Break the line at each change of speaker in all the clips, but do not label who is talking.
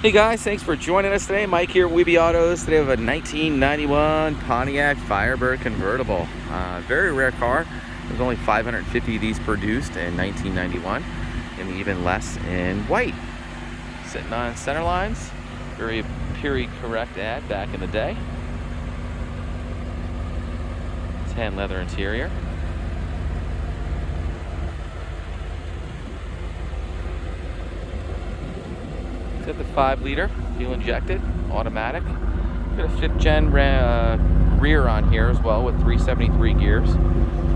Hey guys, thanks for joining us today. Mike here at Weeby Autos. Today we have a 1991 Pontiac Firebird convertible. Very rare car. There's only 550 of these produced in 1991, and even less in white. Sitting on center lines. Very period correct ad back in the day. Tan leather interior. Got the 5-liter fuel injected, automatic. Got a 5th gen rear on here as well with 373 gears.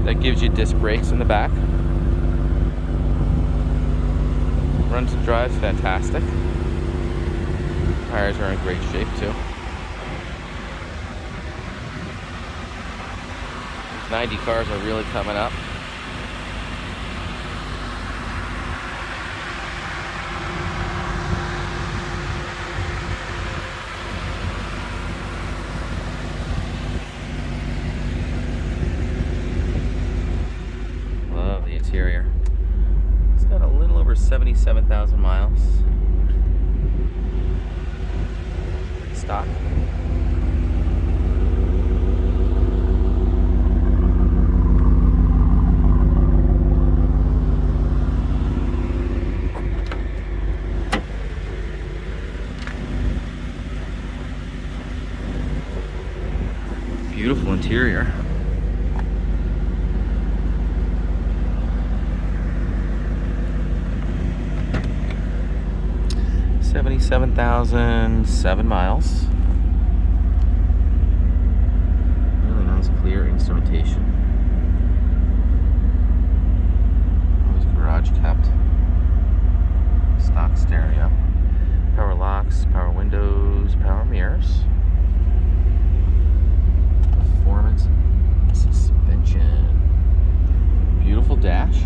That gives you disc brakes in the back. Runs and drives fantastic. Tires are in great shape too. 90 cars are really coming up. Love the interior. It's got a little over 77,000 miles. Stock. Beautiful interior. $77,007 miles. Really nice, clear instrumentation. Always garage kept. Stock stereo. Power locks, power windows, power mirrors. Performance suspension. Beautiful dash.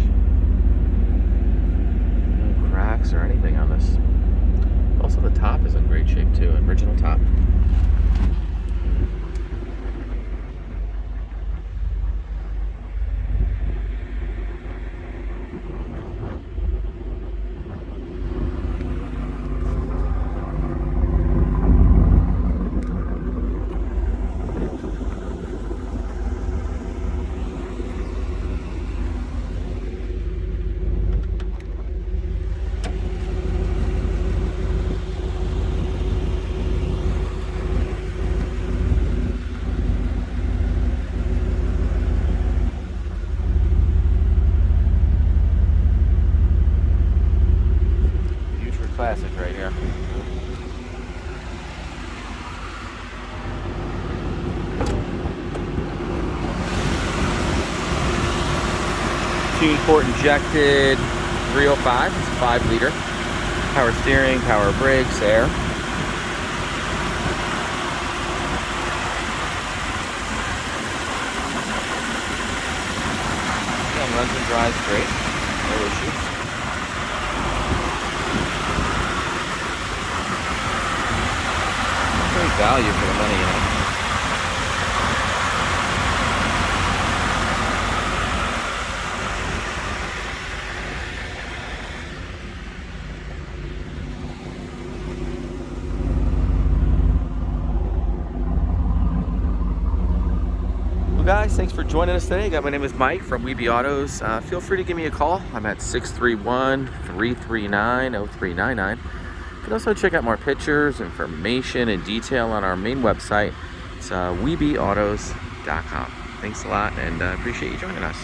No cracks or anything on this. Also, the top is in great shape too. Original top. Classic right here. Tune port injected 305. It's a 5-liter. Power steering, power brakes, air. Again, runs and drives great. No issues. Great value for the money, you know. Well, guys, thanks for joining us today. My name is Mike from Weeby Autos. Feel free to give me a call. I'm at 631-339-0399. You can also check out more pictures, information, and detail on our main website. It's weebyautos.com. Thanks a lot, and appreciate you joining us.